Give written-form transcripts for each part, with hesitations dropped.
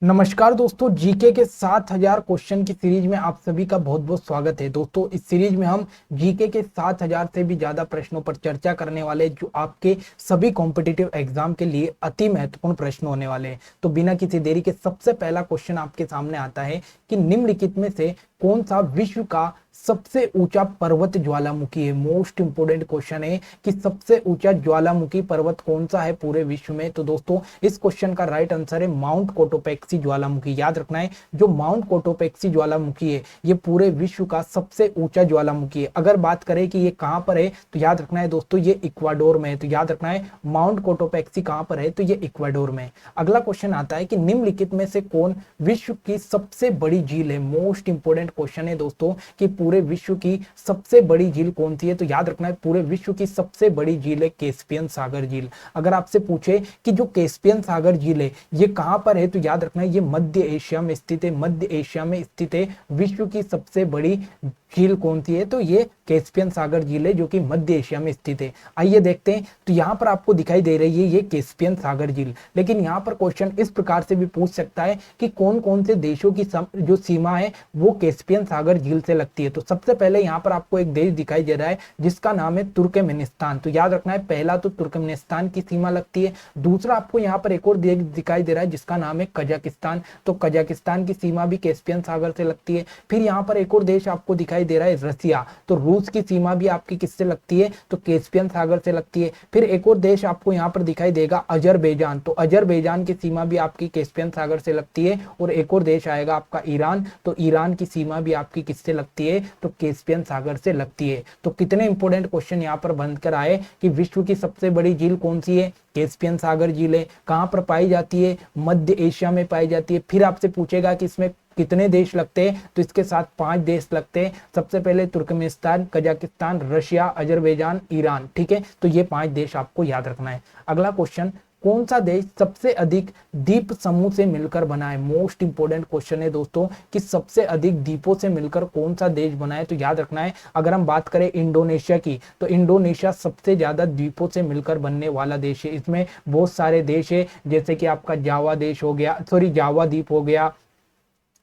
नमस्कार दोस्तों, जीके के 7000 क्वेश्चन की सीरीज में आप सभी का बहुत बहुत स्वागत है। दोस्तों, इस सीरीज में हम जीके के 7000 से भी ज्यादा प्रश्नों पर चर्चा करने वाले, जो आपके सभी कॉम्पिटिटिव एग्जाम के लिए अति महत्वपूर्ण प्रश्न होने वाले हैं। तो बिना किसी देरी के सबसे पहला क्वेश्चन आपके सामने आता है कि निम्नलिखित में से कौन सा विश्व का सबसे ऊंचा पर्वत ज्वालामुखी है। मोस्ट इंपोर्टेंट क्वेश्चन है कि सबसे ऊंचा ज्वालामुखी पर्वत कौन सा है पूरे विश्व में। तो दोस्तों, इस क्वेश्चन का राइट आंसर है माउंट कोटोपेक्सी ज्वालामुखी। याद रखना है, जो माउंट कोटोपेक्सी ज्वालामुखी है ये पूरे विश्व का सबसे ऊंचा ज्वालामुखी है। अगर बात करें कि ये कहां पर है, तो याद रखना है दोस्तों, ये इक्वाडोर में है। तो याद रखना है, माउंट कोटोपेक्सी कहां पर है, तो ये इक्वाडोर में है। अगला क्वेश्चन आता है कि निम्नलिखित में से कौन विश्व की सबसे बड़ी झील है। मोस्ट इंपोर्टेंट क्वेश्चन है दोस्तों कि पूरे विश्व की सबसे बड़ी झील कौन सी है। तो याद रखना है, पूरे विश्व की सबसे बड़ी झील है कैस्पियन सागर झील। अगर आपसे पूछे कि जो कैस्पियन सागर झील है ये कहां पर है, तो याद रखना है ये मध्य एशिया में स्थित है। मध्य एशिया में स्थित है विश्व की सबसे बड़ी झील कौन सी है, तो ये कैस्पियन सागर झील है जो कि मध्य एशिया में स्थित है। आइए देखते हैं। तो यहाँ पर आपको दिखाई दे रही है ये कैस्पियन सागर झील, लेकिन यहाँ पर क्वेश्चन इस प्रकार से भी पूछ सकता है कि कौन कौन से देशों की जो सीमा है वो कैस्पियन सागर झील से लगती है। तो सबसे पहले यहाँ पर आपको एक देश दिखाई दे रहा है जिसका नाम है तुर्कमेनिस्तान। तो याद रखना है, पहला तो तुर्कमेनिस्तान की सीमा लगती है। दूसरा आपको यहाँ पर एक और देश दिखाई दे रहा है जिसका नाम है कजाकिस्तान। तो कजाकिस्तान की सीमा भी कैस्पियन सागर से लगती है। फिर यहाँ पर एक और देश आपको दिखाई दे रहा है रसिया। तो रूस की सीमा भी आपकी किससे लगती है, तो कैस्पियन सागर से लगती है। फिर एक और देश आपको यहाँ पर दिखाई देगा अजरबैजान। तो अजरबैजान की सीमा भी आपकी कैस्पियन सागर से लगती है। और एक और देश आएगा आपका ईरान। तो ईरान की सीमा भी आपकी किससे लगती है, तो कैस्पियन सागर से लगती है। तो कितने इंपोर्टेंट क्वेश्चन यहाँ पर बनकर आए कि विश्व की सबसे बड़ी झील कौन सी है, कैस्पियन सागर झील है। कहां पर पाई जाती है, मध्य एशिया में पाई जाती है। फिर आपसे पूछेगा कि इसमें कितने देश लगते हैं, तो इसके साथ 5 देश लगते हैं। सबसे पहले Turkmenistan, Kazakhstan, Russia, Azerbaijan, Iran. ठीक है, तो ये 5 देश आपको याद रखना है। अगला क्वेश्चन, कौन सा देश सबसे अधिक द्वीप समूह से मिलकर बना है। मोस्ट इंपोर्टेंट क्वेश्चन है दोस्तों कि सबसे अधिक द्वीपों से मिलकर कौन सा देश बना है। तो याद रखना है, अगर हम बात करें इंडोनेशिया की, तो इंडोनेशिया सबसे ज्यादा द्वीपों से मिलकर बनने वाला देश है। इसमें बहुत सारे देश है, जैसे कि आपका जावा देश हो गया, जावा द्वीप हो गया।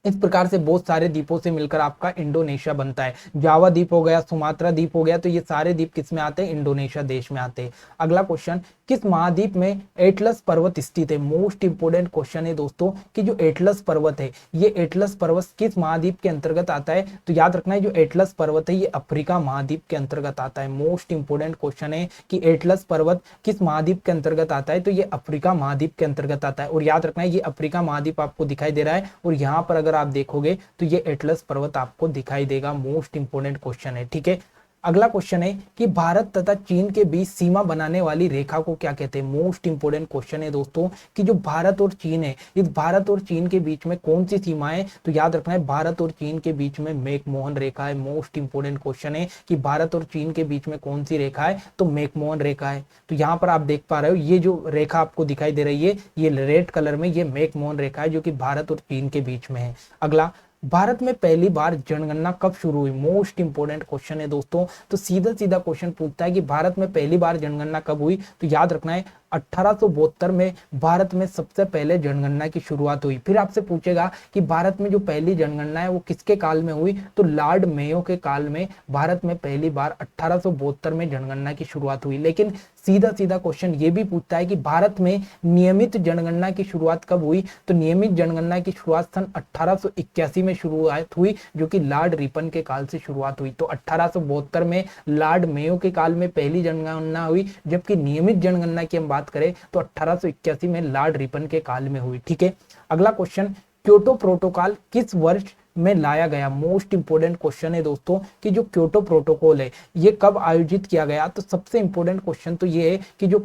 इस प्रकार से बहुत सारे द्वीपों से मिलकर आपका इंडोनेशिया बनता है। जावा द्वीप हो गया, सुमात्रा द्वीप हो गया, तो ये सारे द्वीप किस में आते हैं, इंडोनेशिया देश में आते हैं। अगला क्वेश्चन, किस महाद्वीप में एटलस पर्वत स्थित है। मोस्ट इंपोर्टेंट क्वेश्चन है दोस्तों कि जो एटलस पर्वत है ये एटलस पर्वत किस महाद्वीप के अंतर्गत आता है। तो याद रखना है, जो एटलस पर्वत है ये अफ्रीका महाद्वीप के अंतर्गत आता है। मोस्ट इंपोर्टेंट क्वेश्चन है कि एटलस पर्वत किस महाद्वीप के अंतर्गत आता है, तो ये अफ्रीका महाद्वीप के अंतर्गत आता है। और याद रखना है, ये अफ्रीका महाद्वीप आपको दिखाई दे रहा है और यहाँ पर अगर आप देखोगे तो ये एटलस पर्वत आपको दिखाई देगा। मोस्ट इंपोर्टेंट क्वेश्चन है। ठीक है, अगला क्वेश्चन है कि भारत तथा चीन के बीच सीमा बनाने वाली रेखा को क्या कहते हैं। मोस्ट इंपोर्टेंट क्वेश्चन है दोस्तों कि जो भारत और चीन है, इस भारत और चीन के बीच में कौन सी सीमा है। तो याद रखना है, भारत और चीन के बीच में मैकमोहन रेखा है। मोस्ट इंपोर्टेंट क्वेश्चन है कि भारत और चीन के बीच में कौन सी रेखा है, तो मैकमोहन रेखा है। तो यहाँ पर आप देख पा रहे हो, ये जो रेखा आपको दिखाई दे रही है ये रेड कलर में, ये मैकमोहन रेखा है जो कि भारत और चीन के बीच में है। अगला, भारत में पहली बार जनगणना कब शुरू हुई। मोस्ट इंपोर्टेंट क्वेश्चन है दोस्तों। तो सीधा सीधा क्वेश्चन पूछता है कि भारत में पहली बार जनगणना कब हुई। तो याद रखना है, 1872 में भारत में सबसे पहले जनगणना की शुरुआत हुई। फिर आपसे पूछेगा कि भारत में जो पहली जनगणना है वो किसके काल में हुई, तो लॉर्ड मेयो के काल में भारत में पहली बार 1872 में जनगणना की शुरुआत हुई। लेकिन सीधा सीधा क्वेश्चन ये भी पूछता है कि भारत में नियमित जनगणना की शुरुआत कब हुई। तो नियमित जनगणना की शुरुआत सन 1881 में शुरुआत हुई, जो कि लॉर्ड रिपन के काल से शुरुआत हुई। तो 1872 में लॉर्ड मेयो के काल में पहली जनगणना हुई, जबकि नियमित जनगणना की हम बात करें तो 1881 में लॉर्ड रिपन के काल में हुई। ठीक है, अगला क्वेश्चन, क्योटो प्रोटोकॉल किस वर्ष में लाया गया। मोस्ट इंपोर्टेंट क्वेश्चन है दोस्तों कि जो क्योटो प्रोटोकॉल है ये कब आयोजित किया गया। तो सबसे इंपोर्टेंट क्वेश्चन तो ये है कि जो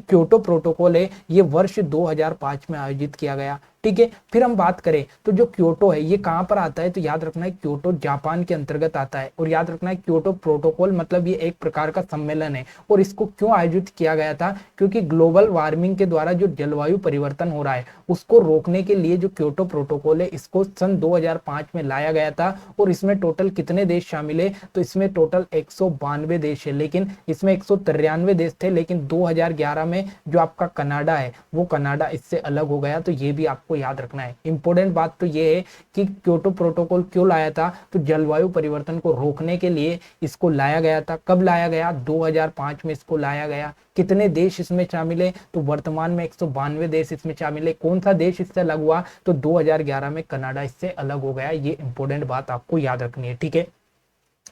क्योटो प्रोटोकॉल है ये वर्ष 2005 में आयोजित किया गया। ठीक है, फिर हम बात करें तो जो क्योटो है ये कहां पर आता है। तो याद रखना है, क्योटो जापान के अंतर्गत आता है। और याद रखना है, क्योटो प्रोटोकॉल मतलब ये एक प्रकार का सम्मेलन है। और इसको क्यों आयोजित किया गया था, क्योंकि ग्लोबल वार्मिंग के द्वारा जो जलवायु परिवर्तन हो रहा है उसको रोकने के लिए जो क्योटो प्रोटोकॉल है इसको सन 2005 में लाया गया था। और इसमें टोटल कितने देश शामिल है, तो इसमें टोटल 192 देश है। लेकिन इसमें 193 देश थे, लेकिन 2011 में जो आपका कनाडा है वो कनाडा इससे अलग हो गया। तो ये भी आप आपको याद रखना है। इंपॉर्टेंट बात तो ये है कि क्योटो प्रोटोकॉल क्यों लाया था, तो जलवायु परिवर्तन को रोकने के लिए इसको लाया गया था। कब लाया गया? 2005 में इसको लाया गया। कितने देश इसमें शामिल है? तो वर्तमान में 192 देश इसमें शामिल है। कौन सा देश इससे अलग हुआ? तो 2011 में कनाडा इससे अलग हो गया। ये इंपॉर्टेंट बात आपको याद रखनी है, ठीक है।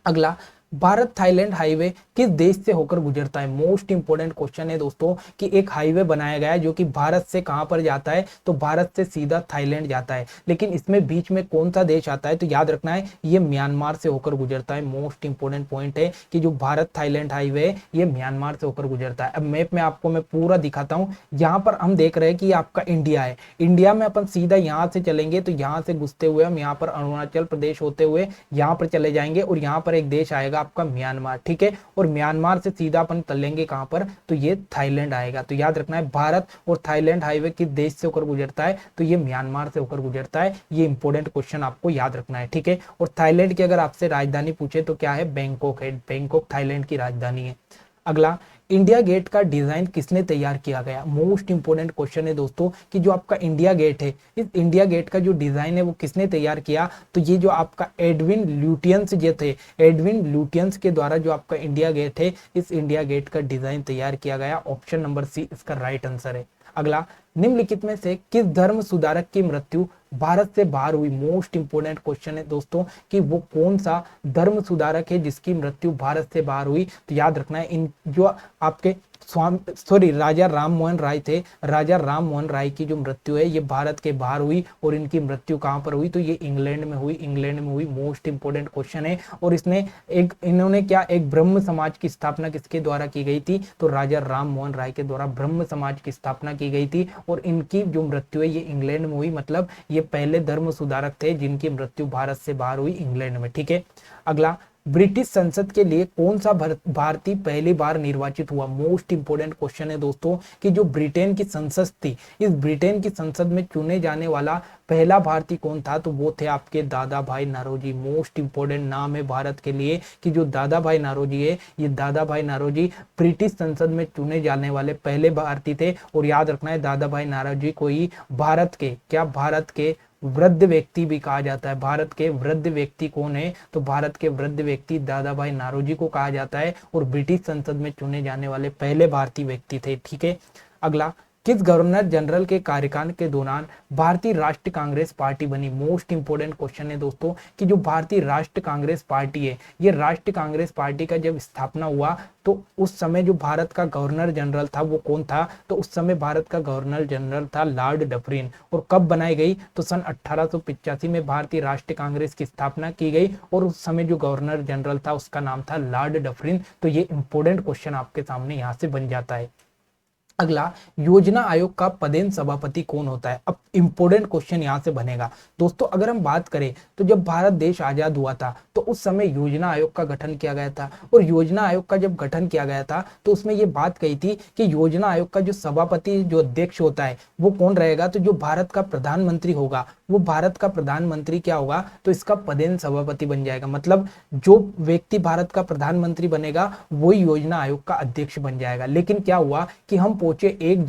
अगला, भारत थाईलैंड हाईवे किस देश से होकर गुजरता है? मोस्ट इंपोर्टेंट क्वेश्चन है दोस्तों कि एक हाईवे बनाया गया है जो कि भारत से कहां पर जाता है? तो भारत से सीधा थाईलैंड जाता है, लेकिन इसमें बीच में कौन सा देश आता है? तो याद रखना है ये म्यांमार से होकर गुजरता है। मोस्ट इंपोर्टेंट पॉइंट है कि जो भारत थाईलैंड हाईवे है ये म्यांमार से होकर गुजरता है। अब मैप में आपको मैं पूरा दिखाता हूँ। यहाँ पर हम देख रहे हैं कि ये आपका इंडिया है। इंडिया में अपन सीधा यहाँ से चलेंगे तो यहाँ से घुसते हुए हम यहाँ पर अरुणाचल प्रदेश होते हुए यहाँ पर चले जाएंगे और यहाँ पर एक देश आएगा आपका म्यांमार, ठीक है। और म्यांमार से सीधा अपन चलेंगे कहां पर? तो ये थाईलैंड आएगा। तो याद रखना है भारत और थाईलैंड हाईवे किस देश से होकर गुजरता है? तो ये म्यांमार से होकर गुजरता है। ये इंपॉर्टेंट क्वेश्चन आपको याद रखना है, ठीक है। और थाईलैंड की अगर आपसे राजधानी पूछे तो क्या है? बैंकॉक है। बैंकॉक थाईलैंड की राजधानी है। अगला, इंडिया गेट का डिजाइन किसने तैयार किया गया? मोस्ट इंपोर्टेंट क्वेश्चन है दोस्तों कि जो आपका इंडिया गेट है, इस इंडिया गेट का जो डिजाइन है वो किसने तैयार किया? तो ये जो आपका एडविन ल्यूटियंस जो थे, एडविन ल्यूटियंस के द्वारा जो आपका इंडिया गेट है, इस इंडिया गेट का डिजाइन तैयार किया गया। ऑप्शन नंबर सी इसका राइट आंसर है। अगला, निम्नलिखित में से किस धर्म सुधारक की मृत्यु भारत से बाहर हुई? मोस्ट इंपोर्टेंट क्वेश्चन है दोस्तों कि वो कौन सा धर्म सुधारक है जिसकी मृत्यु भारत से बाहर हुई? तो याद रखना है इन जो आपके राजा राम मोहन राय थे, राजा राम मोहन राय की जो मृत्यु है ये भारत के बाहर हुई। और इनकी मृत्यु कहां पर हुई? तो ये इंग्लैंड में हुई। इंग्लैंड में हुई। मोस्ट इंपोर्टेंट क्वेश्चन है। और इन्होंने क्या एक ब्रह्म समाज की स्थापना किसके द्वारा की गई थी? तो राजा राम मोहन राय के द्वारा ब्रह्म समाज की स्थापना की गई थी। और इनकी जो मृत्यु है ये इंग्लैंड में हुई, मतलब ये पहले धर्म सुधारक थे जिनकी मृत्यु भारत से बाहर हुई, इंग्लैंड में, ठीक है। अगला, ब्रिटिश संसद के लिए कौन सा भारतीय पहली बार निर्वाचित हुआ? मोस्ट इंपोर्टेंट क्वेश्चन है दोस्तों कि जो ब्रिटेन की संसद थी, इस ब्रिटेन की संसद में चुने जाने वाला पहला भारतीय कौन था? तो वो थे आपके दादा भाई नौरोजी। मोस्ट इंपोर्टेंट नाम है भारत के लिए कि जो दादा भाई नौरोजी है, ये दादा भाई नौरोजी ब्रिटिश संसद में चुने जाने वाले पहले भारतीय थे। और याद रखना है दादा भाई नौरोजी को ही भारत के वृद्ध व्यक्ति भी कहा जाता है। भारत के वृद्ध व्यक्ति कौन है? तो भारत के वृद्ध व्यक्ति दादा भाई नौरोजी को कहा जाता है और ब्रिटिश संसद में चुने जाने वाले पहले भारतीय व्यक्ति थे, ठीक है। अगला, किस गवर्नर जनरल के कार्यकाल के दौरान भारतीय राष्ट्रीय कांग्रेस पार्टी बनी? मोस्ट इंपोर्टेंट क्वेश्चन है दोस्तों कि जो भारतीय राष्ट्रीय कांग्रेस पार्टी है, ये राष्ट्रीय कांग्रेस पार्टी का जब स्थापना हुआ तो उस समय जो भारत का गवर्नर जनरल था वो कौन था? तो उस समय भारत का गवर्नर जनरल था लॉर्ड डफरिन। और कब बनाई गई? तो सन 1885 में भारतीय राष्ट्रीय कांग्रेस की स्थापना की गई और उस समय जो गवर्नर जनरल था उसका नाम था लॉर्ड डफरिन। तो ये इंपोर्टेंट क्वेश्चन आपके सामने यहाँ से बन जाता है। अगला, योजना आयोग का पदेन सभापति कौन होता है? अब इंपोर्टेंट क्वेश्चन यहां से बनेगा दोस्तों। अगर हम बात करें तो जब भारत देश आजाद हुआ था तो उस समय योजना आयोग का गठन किया गया था। और योजना आयोग का जब गठन किया गया था तो उसमें यह बात कही थी कि योजना आयोग का जो सभापति, जो अध्यक्ष होता है वो कौन रहेगा? तो जो भारत का प्रधानमंत्री होगा, वो भारत का प्रधानमंत्री क्या होगा? तो इसका पदेन सभापति बन जाएगा। मतलब जो व्यक्ति भारत का प्रधानमंत्री बनेगा वही योजना आयोग का अध्यक्ष बन जाएगा। लेकिन क्या हुआ कि हम पहुंचे 1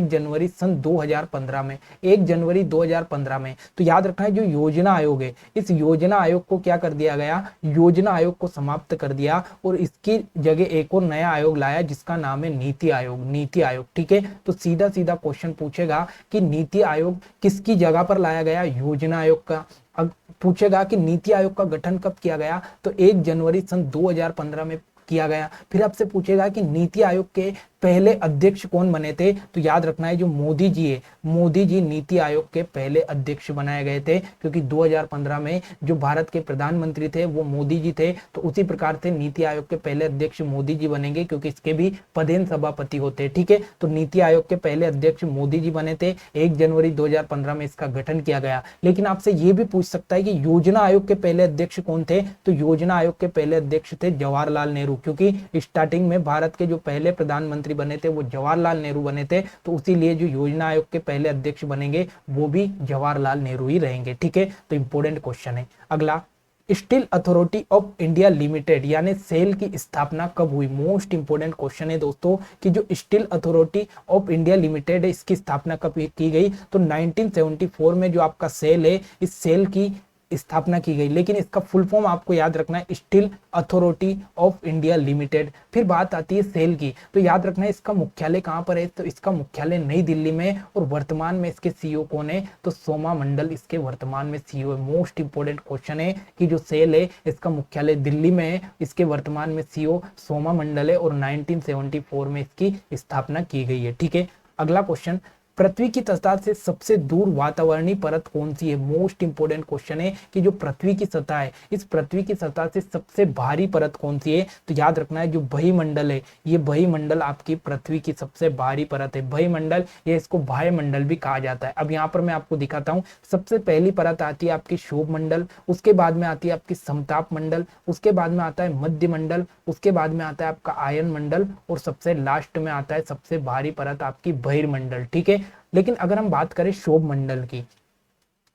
जनवरी सन 2015 में, 1 जनवरी 2015 में। तो याद रखना है जो योजना आयोग है, इस योजना आयोग को क्या कर दिया गया? योजना आयोग को समाप्त कर दिया और इसकी जगह एक और नया आयोग लाया जिसका नाम है नीति आयोग। नीति आयोग, ठीक है। तो सीधा सीधा क्वेश्चन पूछेगा कि नीति आयोग किसकी जगह पर लाया गया? योजना आयोग का। अब पूछेगा कि नीति आयोग का गठन कब किया गया? तो 1 जनवरी सन 2015 में किया गया। फिर आपसे पूछेगा कि नीति आयोग के पहले अध्यक्ष कौन बने थे? तो याद रखना है जो मोदी जी है, मोदी जी नीति आयोग के पहले अध्यक्ष बनाए गए थे, क्योंकि 2015 में जो भारत के प्रधानमंत्री थे वो मोदी जी थे। तो उसी प्रकार से नीति आयोग के पहले अध्यक्ष मोदी जी बनेंगे क्योंकि इसके भी पदेन सभापति होते हैं, ठीक है। तो नीति आयोग के पहले अध्यक्ष मोदी जी बने थे। 1 जनवरी 2015 में इसका गठन किया गया। लेकिन आपसे ये भी पूछ सकता है कि योजना आयोग के पहले अध्यक्ष कौन थे? तो योजना आयोग के पहले अध्यक्ष थे जवाहरलाल नेहरू, क्योंकि स्टार्टिंग में भारत के जो पहले प्रधानमंत्री बने थे वो जवाहरलाल नेहरू बने थे। तो इसीलिए जो योजना आयोग के पहले अध्यक्ष बनेंगे वो भी जवाहरलाल नेहरू ही रहेंगे, ठीक है। तो इंपॉर्टेंट क्वेश्चन है। अगला, steel authority of India limited यानी सेल की स्थापना कब हुई? मोस्ट इंपोर्टेंट क्वेश्चन है दोस्तों कि जो steel authority of India limited है इसकी स्थापना कब की गई? तो 1974 में जो आपका सेल है इस सेल की स्थापना की गई। लेकिन इसका फुल फॉर्म आपको याद रखना है, steel authority of India limited. फिर बात आती है सेल की, तो याद रखना है इसका मुख्यालय कहां पर है? तो इसका मुख्यालय नई दिल्ली में, और वर्तमान में इसके सीईओ कौन है? तो सोमा मंडल इसके वर्तमान में सीईओ है। मोस्ट इंपोर्टेंट क्वेश्चन है कि जो सेल है इसका मुख्यालय दिल्ली में है, इसके वर्तमान में सीईओ सोमा मंडल है, और 1974 में इसकी स्थापना की गई है। ठीक है, अगला क्वेश्चन, पृथ्वी की सतह से सबसे दूर वातावरणीय परत कौन सी है? मोस्ट इंपोर्टेंट क्वेश्चन है कि जो पृथ्वी की सतह है इस पृथ्वी की सतह से सबसे भारी परत कौन सी है? तो याद रखना है जो बहिमंडल है, ये बहिमंडल आपकी पृथ्वी की सबसे भारी परत है। बहिमंडल या इसको वायुमंडल भी कहा जाता है। अब यहाँ पर मैं आपको दिखाता हूँ। सबसे पहली परत आती है आपकी क्षोभ मंडल, उसके बाद में आती है आपकी समताप मंडल, उसके बाद में आता है मध्य मंडल, उसके बाद में आता है आपका आयन मंडल, और सबसे लास्ट में आता है सबसे भारी परत आपकी बहिर्मंडल। ठीक है, लेकिन अगर हम बात करें क्षोभ मंडल की,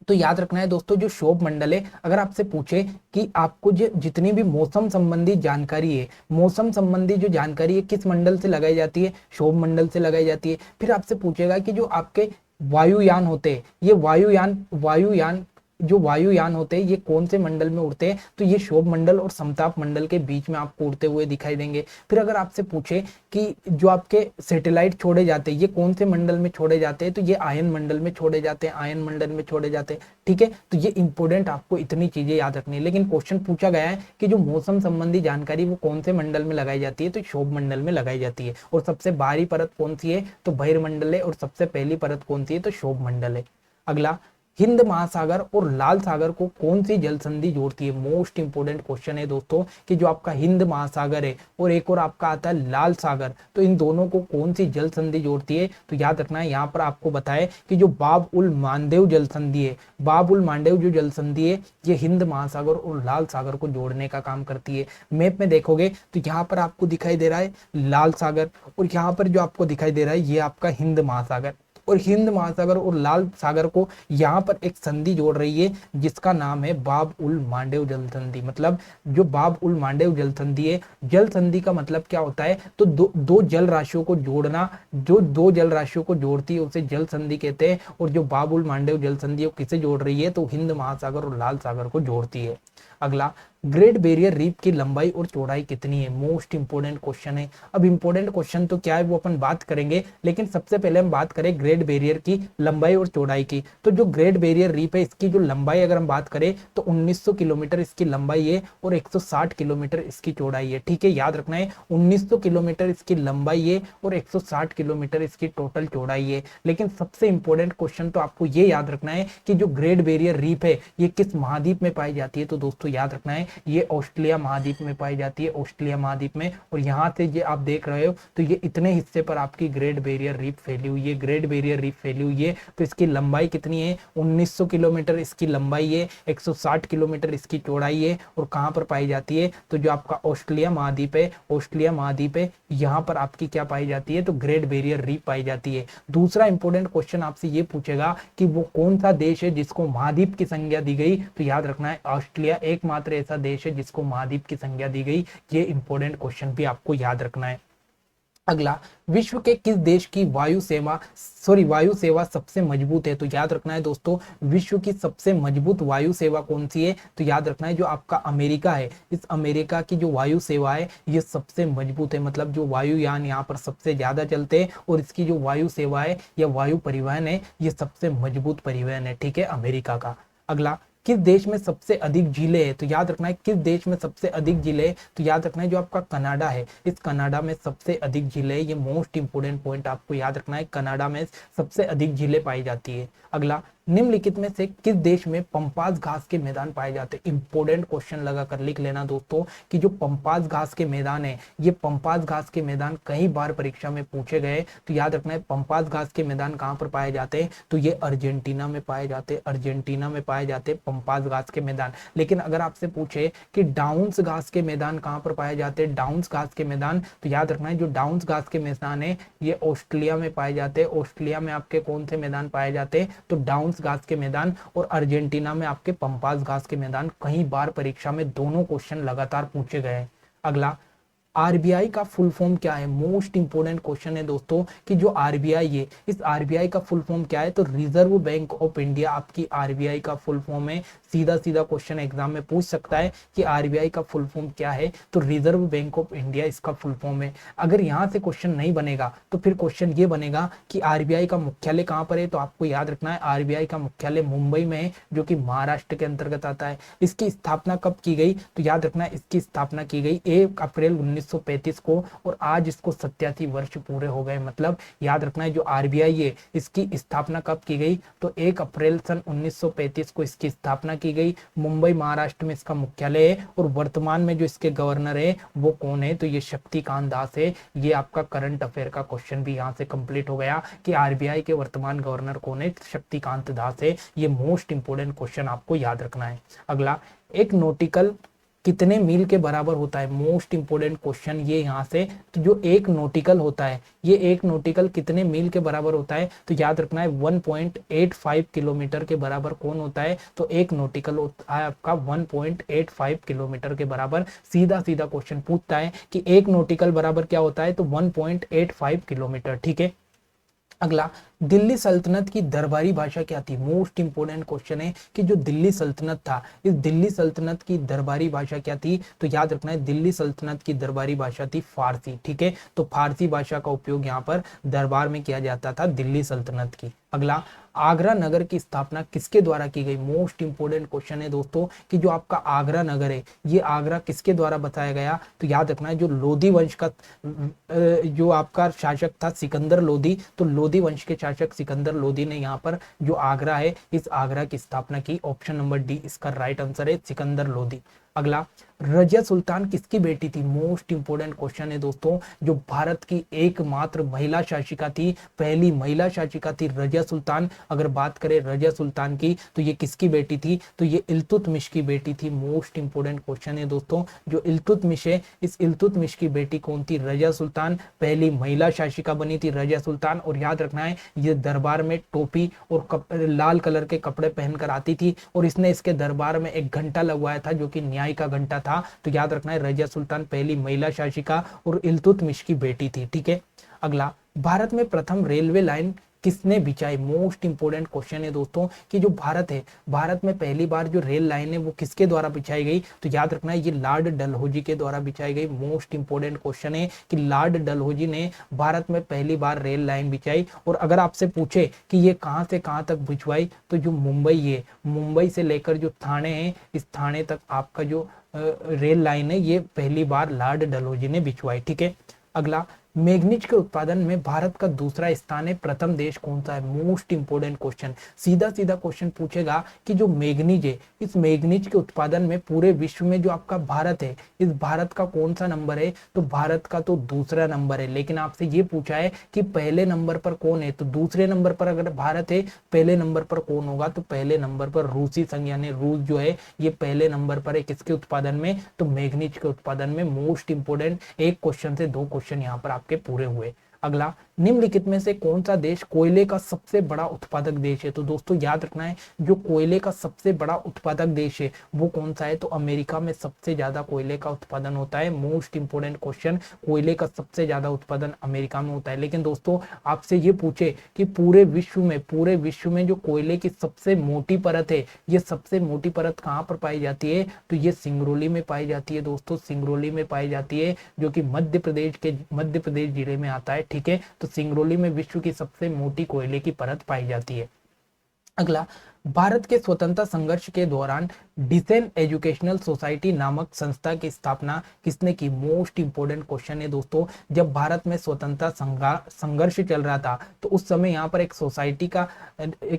तो याद रखना है दोस्तों जो क्षोभ मंडल है, अगर आपसे पूछे कि आपको जो जितनी भी मौसम संबंधी जानकारी है, मौसम संबंधी जो जानकारी है किस मंडल से लगाई जाती है? क्षोभ मंडल से लगाई जाती है। फिर आपसे पूछेगा कि जो आपके वायुयान होते हैं, ये वायुयान जो वायुयान होते हैं ये कौन से मंडल में उड़ते हैं? तो ये क्षोभ मंडल और समताप मंडल के बीच में आपको उड़ते हुए दिखाई देंगे। फिर अगर आपसे पूछे कि जो आपके सैटेलाइट छोड़े जाते हैं ये कौन से मंडल में छोड़े जाते हैं? तो ये आयन मंडल में छोड़े जाते हैं, आयन मंडल में छोड़े जाते हैं। ठीक है, तो ये इंपोर्टेंट आपको इतनी चीजें याद रखनी है। लेकिन क्वेश्चन पूछा गया है कि जो मौसम संबंधी जानकारी वो कौन से मंडल में लगाई जाती है? तो क्षोभ मंडल में लगाई जाती है। और सबसे बाहरी परत कौन सी है? तो बहिर्मंडल है, और सबसे पहली परत कौन सी है? तो क्षोभ मंडल है। अगला, हिंद महासागर और लाल सागर को कौन सी जल संधि जोड़ती है? मोस्ट इंपोर्टेंट क्वेश्चन है दोस्तों कि जो आपका हिंद महासागर है और एक और आपका आता है लाल सागर, तो इन दोनों को कौन सी जल संधि जोड़ती है? तो याद रखना है यहाँ पर आपको बताए कि जो बाब उल मांडेव जल संधि है, बाब उल मांडेव जो जल संधि है ये हिंद महासागर और लाल सागर को जोड़ने का काम करती है। मैप में देखोगे तो यहाँ पर आपको दिखाई दे रहा है लाल सागर, और यहाँ पर जो आपको दिखाई दे रहा है ये आपका हिंद महासागर। और हिंद महासागर और लाल सागर को यहाँ पर एक संधि जोड़ रही है जिसका नाम है बाब उल मांडेव जल संधि। मतलब जो बाब उल मांडेव जल संधि है, जल संधि का मतलब क्या होता है? तो दो जल राशियों को जोड़ना, जो दो जल राशियों को जोड़ती है उसे जल संधि कहते हैं। और जो बाब उल मांडेव जल संधि है किसे जोड़ रही है? तो हिंद महासागर और लाल सागर को जोड़ती है। अगला, ग्रेट बैरियर रीफ की लंबाई और चौड़ाई कितनी है? मोस्ट इंपोर्टेंट क्वेश्चन है। अब इंपोर्टेंट क्वेश्चन तो क्या है वो अपन बात करेंगे, लेकिन सबसे पहले हम बात करें ग्रेट बैरियर की लंबाई और चौड़ाई की। तो जो ग्रेट बैरियर रीफ है इसकी जो लंबाई अगर हम बात करें तो 1900 किलोमीटर इसकी लंबाई है, और 160 किलोमीटर इसकी चौड़ाई है। ठीक है, याद रखना है 1900 किलोमीटर इसकी लंबाई है और 160 किलोमीटर इसकी टोटल चौड़ाई है। लेकिन सबसे इंपॉर्टेंट क्वेश्चन तो आपको ये याद रखना है कि जो ग्रेट बैरियर रीफ है ये किस महाद्वीप में पाई जाती है? तो दोस्तों याद रखना है ये ऑस्ट्रेलिया महाद्वीप में पाई जाती है, ऑस्ट्रेलिया महाद्वीप में। और यहाँ से ये आप देख रहे हो तो ये इतने हिस्से पर आपकी ग्रेट बैरियर रीफ फैली हुई है, ग्रेट बैरियर रीफ फैली हुई है। तो इसकी लंबाई कितनी है? 1900 किलोमीटर इसकी लंबाई है, 160 किलोमीटर इसकी चौड़ाई है। और कहाँ पर पाई जाती है? तो जो आपका ऑस्ट्रेलिया महाद्वीप है, ऑस्ट्रेलिया महाद्वीप है, यहाँ पर आपकी क्या पाई जाती है? तो ग्रेट बैरियर रीफ पाई जाती है। दूसरा इंपॉर्टेंट क्वेश्चन आपसे ये पूछेगा कि वो कौन सा देश है जिसको महाद्वीप की संज्ञा दी गई? तो याद रखना है ऑस्ट्रेलिया एकमात्र ऐसा देश है जिसको महाद्वीप की संज्ञा दी गई। ये इंपॉर्टेंट क्वेश्चन भी आपको याद रखना है। अगला, विश्व के किस देश की वायु सेवा सबसे मजबूत है? तो याद रखना है दोस्तों विश्व की सबसे मजबूत वायु सेवा कौन सी है? तो याद रखना है जो आपका अमेरिका है, इस अमेरिका की जो वायु सेवा है ये सबसे मजबूत है। मतलब जो वायुयान यहाँ पर सबसे ज्यादा चलते हैं और इसकी जो वायु सेवा है या वायु परिवहन है ये सबसे मजबूत परिवहन है। ठीक है, अमेरिका का। अगला, किस देश में सबसे अधिक झीलें हैं? तो याद रखना है किस देश में सबसे अधिक झीलें? तो याद रखना है जो आपका कनाडा है, इस कनाडा में सबसे अधिक झीलें। ये मोस्ट इंपोर्टेंट पॉइंट आपको याद रखना है, कनाडा में सबसे अधिक झीलें पाई जाती है। अगला, निम्नलिखित में से किस देश में पंपास घास के मैदान पाए जाते हैं? इंपोर्टेंट क्वेश्चन लगाकर लिख लेना दोस्तों कि जो पंपास घास के मैदान है, ये पंपास घास के मैदान कई बार परीक्षा में पूछे गए। तो याद रखना है पंपास घास के मैदान कहाँ पर पाए जाते हैं? तो ये अर्जेंटीना में पाए जाते हैं, अर्जेंटीना में पाए जाते हैं पंपास घास के मैदान। लेकिन अगर आपसे पूछे कि डाउन्स घास के मैदान कहाँ पर पाए जाते हैं, डाउन्स घास के मैदान, तो याद रखना है जो डाउन्स घास के मैदान है ये ऑस्ट्रेलिया में पाए जाते हैं। ऑस्ट्रेलिया में आपके कौन से मैदान पाए जाते हैं? तो डाउन्स पाम्पास घास के मैदान और अर्जेंटीना में आपके पंपास घास के मैदान। कई बार परीक्षा में दोनों क्वेश्चन लगातार पूछे गए हैं। अगला, आरबीआई का फुल फॉर्म क्या है? मोस्ट इंपोर्टेंट क्वेश्चन है दोस्तों कि जो आरबीआई है, इस आरबीआई का फुल फॉर्म क्या है? तो रिजर्व बैंक ऑफ इंडिया आपकी आरबीआई का फुल फॉर्म है। सीधा सीधा क्वेश्चन एग्जाम में पूछ सकता है कि आरबीआई का फुल फॉर्म क्या है, तो रिजर्व बैंक ऑफ इंडिया इसका फुल फॉर्म है। अगर यहाँ से क्वेश्चन नहीं बनेगा तो फिर क्वेश्चन ये बनेगा कि आरबीआई का मुख्यालय कहाँ पर है? तो आपको याद रखना है आरबीआई का मुख्यालय मुंबई में है, जो कि महाराष्ट्र के अंतर्गत आता है। इसकी स्थापना कब की गई? तो याद रखना है इसकी स्थापना की गई 1 अप्रैल 1935 को, और आज इसको 87 वर्ष पूरे हो गए। मतलब याद रखना है जो आरबीआई है इसकी स्थापना कब की गई? तो 1 अप्रैल सन 1935 को इसकी स्थापना की गई। मुंबई महाराष्ट्र में इसका मुख्यालय है, और वर्तमान में जो इसके गवर्नर है वो कौन है? तो ये शक्तिकांत दास है। ये आपका करंट अफेयर का क्वेश्चन भी यहाँ से कंप्लीट हो गया कि आरबीआई के वर्तमान गवर्नर कौन है? शक्तिकांत दास है। ये मोस्ट इंपोर्टेंट क्वेश्चन आपको याद रखना है। अगला, एक नॉटिकल कितने मील के बराबर होता है? मोस्ट इंपोर्टेंट क्वेश्चन ये यहाँ से। तो जो एक नॉटिकल होता है, ये एक नॉटिकल कितने मील के बराबर होता है? तो याद रखना है 1.85 किलोमीटर के बराबर कौन होता है? तो एक नॉटिकल होता है आपका 1.85 किलोमीटर के बराबर। सीधा सीधा क्वेश्चन पूछता है कि एक नॉटिकल बराबर क्या होता है? तो 1.85 किलोमीटर। ठीक है। अगला, दिल्ली सल्तनत की दरबारी भाषा क्या थी? मोस्ट इंपोर्टेंट क्वेश्चन है कि जो दिल्ली सल्तनत था, इस दिल्ली सल्तनत की दरबारी भाषा क्या थी? तो याद रखना है दिल्ली सल्तनत की दरबारी भाषा थी फारसी। ठीक है, तो फारसी भाषा का उपयोग यहाँ पर दरबार में किया जाता था दिल्ली सल्तनत की। अगला, आगरा नगर की स्थापना किसके द्वारा की गई? मोस्ट इंपोर्टेंट क्वेश्चन है दोस्तों कि जो आपका आगरा नगर है, ये आगरा किसके द्वारा बताया गया? तो याद रखना है जो लोधी वंश का जो आपका शासक था सिकंदर लोधी, तो लोधी वंश के शासक सिकंदर लोधी ने यहाँ पर जो आगरा है, इस आगरा की स्थापना की। ऑप्शन नंबर डी इसका राइट आंसर है, सिकंदर लोधी। अगला, रजिया सुल्तान किसकी बेटी थी? मोस्ट इंपोर्टेंट क्वेश्चन है दोस्तों। जो भारत की एकमात्र महिला शासिका थी, पहली महिला शासिका थी रजिया सुल्तान। अगर बात करें रजिया सुल्तान की, तो ये किसकी बेटी थी? तो ये इल्तुतमिश की बेटी थी। मोस्ट इंपोर्टेंट क्वेश्चन है दोस्तों। जो इल्तुतमिश है, इस इल्तुतमिश की बेटी कौन थी? रजिया सुल्तान। पहली महिला शासिका बनी थी रजिया सुल्तान। और याद रखना है ये दरबार में टोपी और लाल कलर के कपड़े पहनकर आती थी, और इसने इसके दरबार में एक घंटा लगवाया था जो कि न्याय का घंटा था। तो याद रखना है रजिया सुल्तान पहली महिला शासिका और इल्तुतमिश की बेटी थी। ठीक है। अगला, भारत में प्रथम रेलवे लाइन किसने बिछाई? मोस्ट इंपोर्टेंट क्वेश्चन है दोस्तों कि जो भारत है, भारत में पहली बार जो रेल लाइन है वो किसके द्वारा बिछाई गई? तो याद रखना है ये लॉर्ड डलहौजी के द्वारा बिछाई गई। मोस्ट इंपोर्टेंट क्वेश्चन है कि लॉर्ड डलहौजी ने भारत में पहली बार रेल लाइन बिछाई। और अगर आपसे पूछे कि ये कहां से कहां तक बिछवाई, तो जो मुंबई है, मुंबई से लेकर जो थाने है, इस थाने तक आपका जो रेल लाइन है ये पहली बार लॉर्ड डलहौजी ने बिछवाई। ठीक है। अगला, मैग्नीज के उत्पादन में भारत का दूसरा स्थान है, प्रथम देश कौन सा है? Most important question. सीधा सीधा क्वेश्चन पूछेगा कि जो मैग्नीज है, इस मैग्नीज के उत्पादन में पूरे विश्व में जो आपका भारत है, इस भारत का कौन सा नंबर है? तो भारत का तो दूसरा नंबर है। लेकिन आपसे ये पूछा है कि पहले नंबर पर कौन है? तो दूसरे नंबर पर अगर भारत है, पहले नंबर पर कौन होगा? तो पहले नंबर पर रूसी संघ यानी रूस जो है ये पहले नंबर पर है। किसके उत्पादन में? तो मैग्नीज के उत्पादन में। मोस्ट इंपोर्टेंट, एक क्वेश्चन से 2 क्वेश्चन यहाँ पर के पूरे हुए। अगला, निम्नलिखित में से कौन सा देश कोयले का सबसे बड़ा उत्पादक देश है? तो दोस्तों याद रखना है जो कोयले का सबसे बड़ा उत्पादक देश है वो कौन सा है? तो अमेरिका में सबसे ज्यादा कोयले का उत्पादन होता है। मोस्ट इंपोर्टेंट क्वेश्चन, कोयले का सबसे ज्यादा उत्पादन अमेरिका में होता है। लेकिन दोस्तों आपसे ये पूछे कि पूरे विश्व में जो कोयले की सबसे मोटी परत है, ये सबसे मोटी परत कहाँ पर पाई जाती है? तो ये सिंगरौली में पाई जाती है दोस्तों, सिंगरौली में पाई जाती है, जो कि मध्य प्रदेश जिले में आता है। ठीक है, तो सिंगरौली में विश्व की सबसे मोटी कोयले की परत पाई जाती है। अगला, भारत के स्वतंत्रता संघर्ष के दौरान डिसेन एजुकेशनल सोसाइटी नामक संस्था की स्थापना किसने की? मोस्ट इंपोर्टेंट क्वेश्चन है दोस्तों। जब भारत में स्वतंत्रता संघर्ष चल रहा था तो उस समय यहाँ पर एक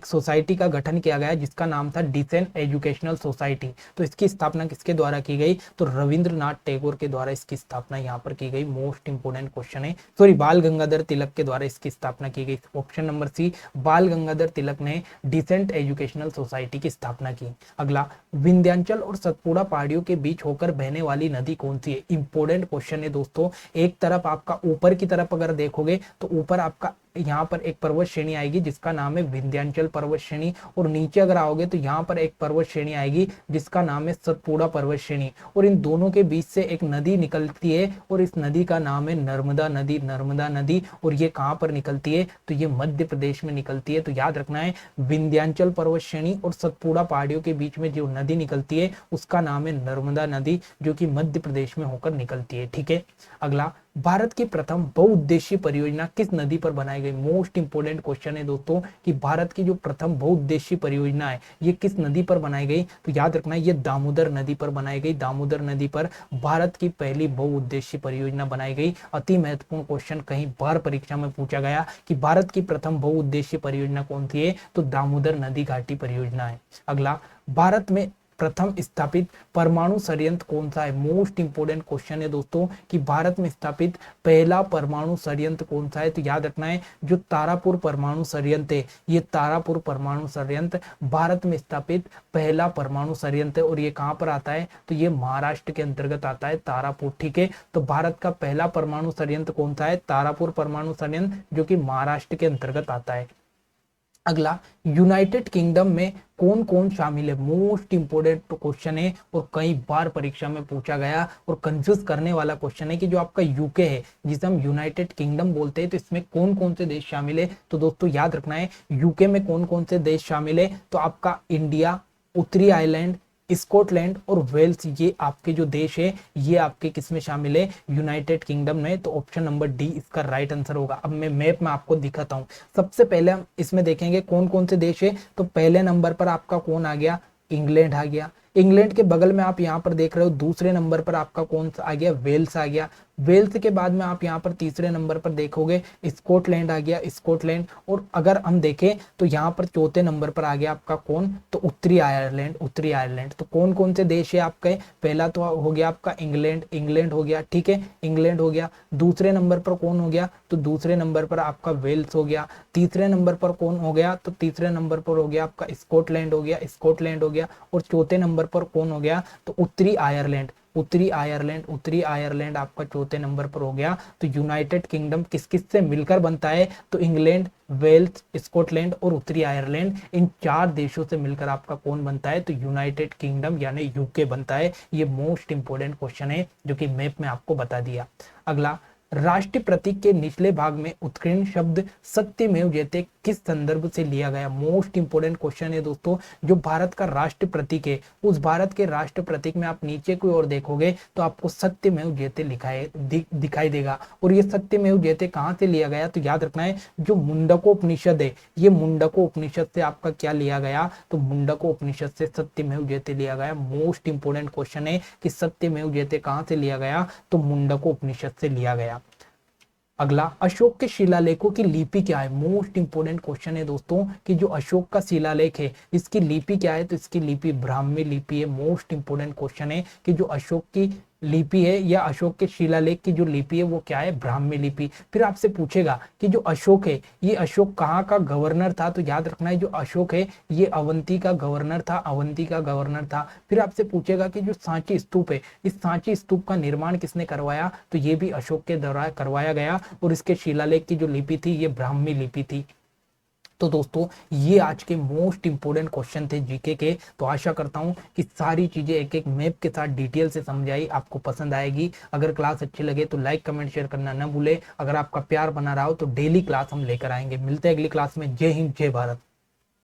सोसाइटी का गठन किया गया जिसका नाम था डिसेन एजुकेशनल सोसाइटी। तो इसकी स्थापना किसके द्वारा की गई? तो रविंद्रनाथ टैगोर के द्वारा इसकी स्थापना यहाँ पर की गई। मोस्ट इंपोर्टेंट क्वेश्चन है, सॉरी, बाल गंगाधर तिलक के द्वारा इसकी स्थापना की गई। ऑप्शन नंबर सी, बाल गंगाधर तिलक ने डिसेंट एजुकेशनल सोसाइटी की स्थापना की। अगला, विंध्याचल और सतपुड़ा पहाड़ियों के बीच होकर बहने वाली नदी कौन सी है? इंपोर्टेंट क्वेश्चन है दोस्तों। एक तरफ आपका ऊपर की तरफ अगर देखोगे तो ऊपर आपका यहाँ पर एक पर्वत श्रेणी आएगी जिसका नाम है विंध्याचल पर्वत श्रेणी, और नीचे अगर आओगे तो यहाँ पर एक पर्वत श्रेणी आएगी जिसका नाम है सतपुड़ा पर्वत श्रेणी, और इन दोनों के बीच से एक नदी निकलती है और इस नदी का नाम है नर्मदा नदी, नर्मदा नदी। और ये कहाँ पर निकलती है, तो ये मध्य प्रदेश में निकलती है। तो याद रखना है विंध्याचल पर्वत श्रेणी और सतपुड़ा पहाड़ियों के बीच में जो नदी निकलती है उसका नाम है नर्मदा नदी, जो कि मध्य प्रदेश में होकर निकलती है। ठीक है, अगला, भारत की प्रथम बहुउद्देशीय परियोजना किस नदी पर बनाई गई? मोस्ट इंपोर्टेंट क्वेश्चन है दोस्तों कि भारत की जो प्रथम बहुउद्देशीय परियोजना है ये किस नदी पर बनाई गई? तो याद रखना ये दामोदर नदी पर बनाई गई। दामोदर नदी पर भारत की पहली बहुउद्देशीय परियोजना बनाई गई। अति महत्वपूर्ण क्वेश्चन कहीं बार परीक्षा में पूछा गया कि भारत की प्रथम बहुउद्देशीय परियोजना कौन सी है, तो दामोदर नदी घाटी परियोजना है। अगला, भारत में प्रथम स्थापित परमाणु संयंत्र कौन सा है? मोस्ट इंपोर्टेंट क्वेश्चन है दोस्तों कि भारत में स्थापित पहला परमाणु संयंत्र कौन सा है? तो याद रखना है जो तारापुर परमाणु संयंत्र है, ये तारापुर परमाणु संयंत्र भारत में स्थापित पहला परमाणु संयंत्र है। और ये कहां पर आता है, तो ये महाराष्ट्र के अंतर्गत आता है तारापुर। ठीक है, तो भारत का पहला परमाणु संयंत्र कौन सा है? तारापुर परमाणु संयंत्र, जो कि महाराष्ट्र के अंतर्गत आता है। अगला, यूनाइटेड किंगडम में कौन कौन शामिल है? मोस्ट इंपोर्टेंट क्वेश्चन है और कई बार परीक्षा में पूछा गया और कंफ्यूज करने वाला क्वेश्चन है कि जो आपका यूके है जिसे हम यूनाइटेड किंगडम बोलते हैं, तो इसमें कौन कौन से देश शामिल है? तो दोस्तों याद रखना है यूके में कौन कौन से देश शामिल है, तो आपका इंडिया, उत्तरी आयरलैंड, स्कॉटलैंड और वेल्स, ये आपके जो देश है ये आपके किस में शामिल है? यूनाइटेड किंगडम में। तो ऑप्शन नंबर डी इसका राइट आंसर होगा। अब मैं मैप में आपको दिखाता हूं। सबसे पहले हम इसमें देखेंगे कौन कौन से देश है। तो पहले नंबर पर आपका कौन आ गया? इंग्लैंड आ गया। इंग्लैंड के बगल में आप यहाँ पर देख रहे हो दूसरे नंबर पर आपका कौन सा आ गया? वेल्स आ गया। वेल्स के बाद में आप यहाँ पर तीसरे नंबर पर देखोगे स्कॉटलैंड आ गया, स्कॉटलैंड। और अगर हम देखें तो यहाँ पर चौथे नंबर पर आ गया आपका कौन? तो उत्तरी आयरलैंड, उत्तरी आयरलैंड। तो कौन कौन से देश है आपके? पहला तो हो गया आपका इंग्लैंड, इंग्लैंड हो गया। ठीक है, इंग्लैंड हो गया। दूसरे नंबर पर कौन हो गया? तो दूसरे नंबर पर आपका वेल्स हो गया। तीसरे नंबर पर कौन हो गया? तो तीसरे नंबर पर हो गया आपका स्कॉटलैंड हो गया, स्कॉटलैंड हो गया। और चौथे नंबर पर कौन हो गया? तो उत्तरी आयरलैंड, उत्तरी आयरलैंड, उत्तरी आयरलैंड आपका चौथे नंबर पर हो गया। तो यूनाइटेड किंगडम किस किस से मिलकर बनता है? तो इंग्लैंड, वेल्स, स्कॉटलैंड और उत्तरी आयरलैंड, इन चार देशों से मिलकर आपका कौन बनता है? तो यूनाइटेड किंगडम यानी यूके बनता है। ये मोस्ट इंपोर्टेंट क्वेश्चन है जो कि मैप में आपको बता दिया। अगला, राष्ट्रीय प्रतीक के निचले भाग में उत्कीर्ण शब्द सत्यमेव जयते किस संदर्भ से लिया गया? मोस्ट इंपोर्टेंट क्वेश्चन है दोस्तों। जो भारत का राष्ट्रीय प्रतीक है उस भारत के राष्ट्रीय प्रतीक में आप नीचे की ओर देखोगे तो आपको सत्यमेव जयते लिखा है दिखाई देगा। और ये सत्यमेव जयते कहां से लिया गया? तो याद रखना है जो मुंडकोपनिषद है, ये मुंडकोपनिषद से आपका क्या लिया गया? तो मुंडकोपनिषद से सत्यमेव जयते लिया गया। मोस्ट इंपोर्टेंट क्वेश्चन है कि सत्यमेव जयते कहां से लिया गया? तो मुंडकोपनिषद से लिया गया। अगला, अशोक के शिलालेखों की लिपि क्या है? मोस्ट इंपोर्टेंट क्वेश्चन है दोस्तों कि जो अशोक का शिलालेख है इसकी लिपि क्या है? तो इसकी लिपि ब्राह्मी लिपि है। मोस्ट इंपोर्टेंट क्वेश्चन है कि जो अशोक की लिपि है या अशोक के शिलालेख की जो लिपि है वो क्या है? ब्राह्मी लिपि। फिर आपसे पूछेगा कि जो अशोक है ये अशोक कहाँ का गवर्नर था? तो याद रखना है जो अशोक है ये अवंती का गवर्नर था, अवंती का गवर्नर था। फिर आपसे पूछेगा कि जो सांची स्तूप है इस सांची स्तूप का निर्माण किसने करवाया? तो ये भी अशोक के द्वारा करवाया गया और इसके शिलालेख की जो लिपि थी ये ब्राह्मी लिपि थी। तो दोस्तों ये आज के मोस्ट इंपोर्टेंट क्वेश्चन थे जीके के। तो आशा करता हूं कि सारी चीजें एक एक मैप के साथ डिटेल से समझाई, आपको पसंद आएगी। अगर क्लास अच्छी लगे तो लाइक कमेंट शेयर करना ना भूले। अगर आपका प्यार बना रहा हो तो डेली क्लास हम लेकर आएंगे। मिलते हैं अगली क्लास में। जय हिंद, जय भारत।